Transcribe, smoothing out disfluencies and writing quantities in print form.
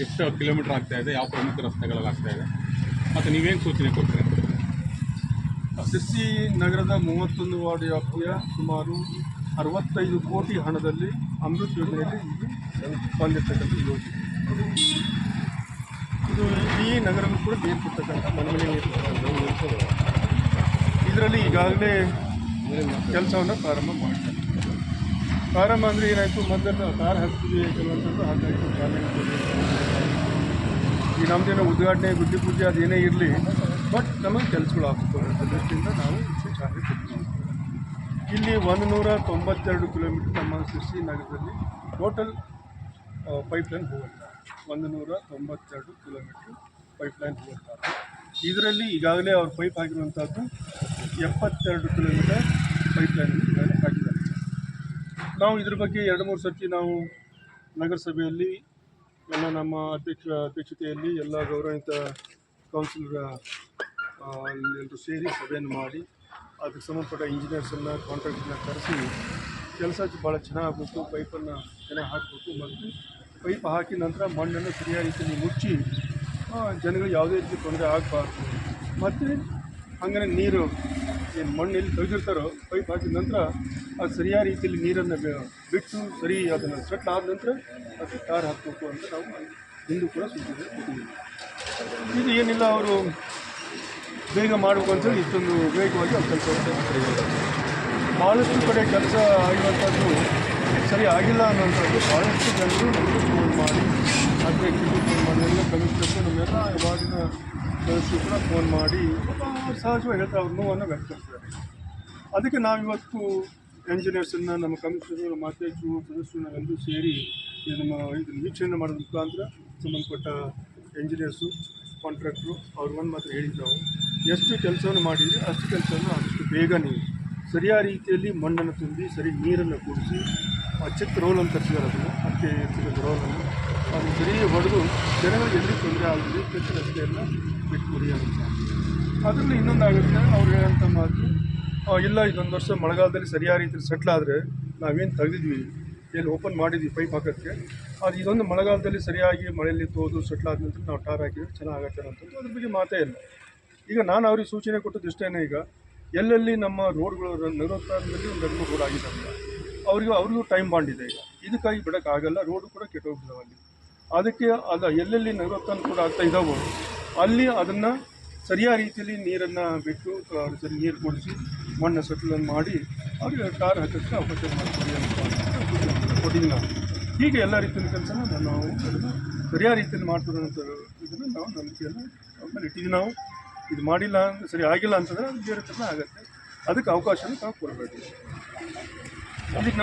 ಎಷ್ಟು ಕಿಲೋಮೀಟರ್ ಆಗ್ತಾ ಇದೆ, ಯಾವ ಪ್ರಮುಖ ರಸ್ತೆಗಳಲ್ಲಿ ಆಗ್ತಾ ಇದೆ, ಮತ್ತು ನೀವೇನು ಸೂಚನೆ ಕೊಡ್ತೀರಿ? ಶಿರ್ಸಿ ನಗರದ 31 ವಾರ್ಡ್ ವ್ಯಾಪ್ತಿಯ ಸುಮಾರು 65 ಕೋಟಿ ಹಣದಲ್ಲಿ ಅಮೃತ್ ಯೋಜನೆಯಲ್ಲಿ ಇದು ಬಂದಿರ್ತಕ್ಕಂಥ ಯೋಜನೆ. ಇದು ಈ ನಗರಕ್ಕೂ ಕೂಡ ನೀರು ಕೊಡ್ತಕ್ಕಂಥ ಮನೆ ನೀರು. ಇದರಲ್ಲಿ ಈಗಾಗಲೇ ಕೆಲಸವನ್ನು ಪ್ರಾರಂಭ ಮಾಡ್ತಾರೆ. ಪ್ರಾರಂಭ ಅಂದರೆ ಏನಾಯಿತು, ಮೊದಲು ಕಾರ್ ಹಾಕ್ತೀವಿ ಕೆಲವೊಂದು ಹಾಗಾಯಿತು. ಈ ನಮ್ಮದೇನೋ ಉದ್ಘಾಟನೆ ಬುದ್ಧಿ ಪೂಜೆ ಅದೇನೇ ಇರಲಿ, ಬಟ್ ನಮಗೆ ಕೆಲಸಗಳು ಆಗ್ತವೆ ಅನ್ನೋ ದೃಷ್ಟಿಯಿಂದ ನಾವು ಚಾಲನೆ ಕೊಡ್ತೀವಿ. ಇಲ್ಲಿ 192 ಕಿಲೋಮೀಟರ್ ನಮ್ಮ ಶಿರ್ಸಿ ನಗರದಲ್ಲಿ ಟೋಟಲ್ ಪೈಪ್ಲೈನ್ ಹೋಗುತ್ತೆ. 192 ಕಿಲೋಮೀಟ್ರ್ ಪೈಪ್ಲೈನ್ ಹೋಗುತ್ತಾರೆ. ಇದರಲ್ಲಿ ಈಗಾಗಲೇ ಅವ್ರು ಪೈಪ್ ಹಾಕಿರುವಂಥದ್ದು 72 ಕಿಲೋಮೀಟರ್ ಪೈಪ್ಲೈನನ್ನು ಈಗಾಗಲೇ ಹಾಕಿದ್ದಾರೆ. ನಾವು ಇದ್ರ ಬಗ್ಗೆ 2-3 ಸರ್ತಿ ನಾವು ನಗರಸಭೆಯಲ್ಲಿ ಎಲ್ಲ ನಮ್ಮ ಅಧ್ಯಕ್ಷತೆಯಲ್ಲಿ ಎಲ್ಲ ಗೌರವಿತ ಕೌನ್ಸಿಲರ್ ಎಲ್ಲರೂ ಸೇರಿ ಸಭೆಯನ್ನು ಮಾಡಿ ಅದಕ್ಕೆ ಸಂಬಂಧಪಟ್ಟ ಇಂಜಿನಿಯರ್ಸನ್ನು ಕಾಂಟ್ರಾಕ್ಟರ್ನ ಕರೆಸಿ ಕೆಲಸ ಭಾಳ ಚೆನ್ನಾಗಬೇಕು, ಪೈಪನ್ನು ಚೆನ್ನಾಗಿ ಹಾಕಬೇಕು ಮತ್ತು ಪೈಪ್ ಹಾಕಿದ ನಂತರ ಮಣ್ಣನ್ನು ಸರಿಯಾದ ರೀತಿಯಲ್ಲಿ ಮುಚ್ಚಿ ಜನಗಳು ಯಾವುದೇ ರೀತಿ ತೊಂದರೆ ಆಗಬಾರ್ದು. ಮತ್ತು ಹಾಗೆ ನೀರು ಏನು ಮಣ್ಣು ಎಲ್ಲಿ ತೆಗೆದಿರ್ತಾರೋ ಪೈಪ್ ಹಾಕಿದ ನಂತರ ಅದು ಸರಿಯಾದ ರೀತಿಯಲ್ಲಿ ನೀರನ್ನು ಬಿಟ್ಟು ಸರಿ ಅದನ್ನು ಸೆಟ್ಲ್ ಆದ ನಂತರ ಅದಕ್ಕೆ ಕಾರ್ ಹಾಕಬೇಕು ಅಂತ ನಾವು ಹಿಂದೂ ಕೂಡ ಸೂಚನೆ ಕೊಟ್ಟಿದ್ದೀವಿ. ಇದು ಏನಿಲ್ಲ, ಅವರು ಬೇಗ ಮಾಡಬೇಕು ಅಂತೇಳಿ ಇಷ್ಟೊಂದು ವೇಗವಾಗಿ ಅವ್ರು ಕೆಲಸವನ್ನು ಮಾಡಿದ್ದಾರೆ. ಭಾಳಷ್ಟು ಕಡೆ ಕೆಲಸ ಆಗಿರುವಂಥದ್ದು ಸರಿ ಆಗಿಲ್ಲ ಅನ್ನೋಂಥದ್ದು ಭಾಳಷ್ಟು ಜನರು ನಮಗೆ ಫೋನ್ ಮಾಡಿ, ಅಧ್ಯಕ್ಷರು ಫೋನ್ ಮಾಡಿ, ಎಲ್ಲ ಕಮಿಷನರ್ಸು ನಮ್ಮೆಲ್ಲ ವಾರ್ಡಿನ ಸದಸ್ಯರು ಕೂಡ ಫೋನ್ ಮಾಡಿ ಸಹಜವಾಗಿ ಹೇಳ್ತಾರೆ, ಅವ್ರ ನೋವನ್ನು ವ್ಯಕ್ತಪಡಿಸ್ತಾರೆ. ಅದಕ್ಕೆ ನಾವಿವತ್ತು ಎಂಜಿನಿಯರ್ಸನ್ನು ನಮ್ಮ ಕಮಿಷನರು, ನಮ್ಮ ಅಧ್ಯಕ್ಷರು, ಸದಸ್ಯರು ನಾವೆಲ್ಲರೂ ಸೇರಿ ನಮ್ಮ ಇದನ್ನು ವೀಕ್ಷಣೆ ಮಾಡೋದ್ರ ಮುಖಾಂತರ ಸಂಬಂಧಪಟ್ಟ ಎಂಜಿನಿಯರ್ಸು, ಕಾಂಟ್ರಾಕ್ಟ್ರು ಅವ್ರಿಗೊಂದು ಮಾತ್ರ ಹೇಳಿದ್ದು, ನಾವು ಎಷ್ಟು ಕೆಲಸವನ್ನು ಮಾಡಿದರೆ ಅಷ್ಟು ಕೆಲಸವನ್ನು ಆದಷ್ಟು ಬೇಗ ನೀವು ಸರಿಯಾದ ರೀತಿಯಲ್ಲಿ ಮಣ್ಣನ್ನು ತುಂಬಿ ಸರಿ ನೀರನ್ನು ಕೂಡಿಸಿ ಚಿಕ್ಕ ರೋಲ್ ಅಂತ ಕಟ್ಟಿದ್ದಾರೆ, ಅದನ್ನು ಅದಕ್ಕೆ ಇರ್ತಕ್ಕಂಥ ರೋಲನ್ನು ಅದು ಸರಿ ಹೊಡೆದು ಜನಗಳಿಗೆ ಎದುರಿಗೆ ತೊಂದರೆ ಆಗಿದೆ ಕೆಟ್ಟ ರಸ್ತೆಯನ್ನು ಬಿಟ್ಕೊಡಿ ಅಂತ. ಅದರಲ್ಲಿ ಇನ್ನೊಂದಾಗುತ್ತೆ, ಅವ್ರು ಹೇಳೋಂಥ ಮಾತು, ಇಲ್ಲ ಇದೊಂದು ವರ್ಷ ಮಳೆಗಾಲದಲ್ಲಿ ಸರಿಯಾದ ರೀತಿಯಲ್ಲಿ ಸೆಟ್ಲ್ ಆದರೆ ನಾವೇನು ತೆಗೆದಿದ್ವಿ ಎಲ್ಲಿ ಓಪನ್ ಮಾಡಿದ್ವಿ ಪೈಪ್ ಹಾಕೋಕ್ಕೆ, ಅದು ಇದೊಂದು ಮಳೆಗಾಲದಲ್ಲಿ ಸರಿಯಾಗಿ ಮಳೆಯಲ್ಲಿ ತೋದು ಸೆಟ್ಲ್ ಆದ ನಂತರ ನಾವು ಟಾರ್ ಹಾಕಿದ್ರೆ ಚೆನ್ನಾಗತ್ತೆ ಅಂತಂದು ಅದ್ರ ಬಗ್ಗೆ ಮಾತೇ ಇಲ್ಲ. ಈಗ ನಾನು ಅವ್ರಿಗೆ ಸೂಚನೆ ಕೊಟ್ಟದ್ದು ಇಷ್ಟೇ, ಈಗ ಎಲ್ಲೆಲ್ಲಿ ನಮ್ಮ ರೋಡ್ಗಳು ನಗರೋತ್ಥಾನದಲ್ಲಿ ಒಂದು 2-3 ರೋಡ್ ಆಗಿದ್ದಾವೆ, ಅವ್ರಿಗೂ ಟೈಮ್ ಬಾಂಡ್ ಇದೆ. ಈಗ ಇದಕ್ಕಾಗಿ ಬಿಡೋಕ್ಕಾಗಲ್ಲ, ರೋಡು ಕೂಡ ಕೆಟ್ಟೋಗ್ಬಿದ್ದಾವೆ ಅಲ್ಲಿ. ಅದಕ್ಕೆ ಎಲ್ಲೆಲ್ಲಿ ನಗರೋತ್ಥಾನ ಕೂಡ ಆಗ್ತಾ ಇದ್ದಾವೋ ಅಲ್ಲಿ ಅದನ್ನು ಸರಿಯಾದ ರೀತಿಯಲ್ಲಿ ನೀರನ್ನು ಬಿಟ್ಟು ಸರಿ ನೀರು ಕೊಡಿಸಿ ಮಣ್ಣು ಸೆಟ್ಲನ್ನು ಮಾಡಿ ಅವ್ರಿಗೆ ಕಾರ್ ಹಾಕೋಕ್ಕೆ ಅವಕಾಶ ಮಾಡಿಕೊಡಿ ಅಂತ ಕೊಟ್ಟಿದ್ದೀವಿ ನಾವು. ಹೀಗೆ ಎಲ್ಲ ರೀತಿಯ ಕೆಲಸನ ನಾವು ಅದನ್ನು ಸರಿಯಾದ ರೀತಿಯಲ್ಲಿ ಮಾಡ್ತಾರೆ ಅಂತ ಇದನ್ನು ನಾವು ನಂಬಿಕೆಯನ್ನು ಆಮೇಲೆ ಇಟ್ಟಿದ್ದೀವಿ. ನಾವು ಇದು ಮಾಡಿಲ್ಲ ಅಂದರೆ ಸರಿ ಆಗಿಲ್ಲ ಅಂತಂದರೆ ಅದು ಬೇರೆ ಥರ ಆಗುತ್ತೆ. ಅದಕ್ಕೆ ಅವಕಾಶನ ನಾವು ಕೊಡಬೇಕು. ಇದಕ್ಕೆ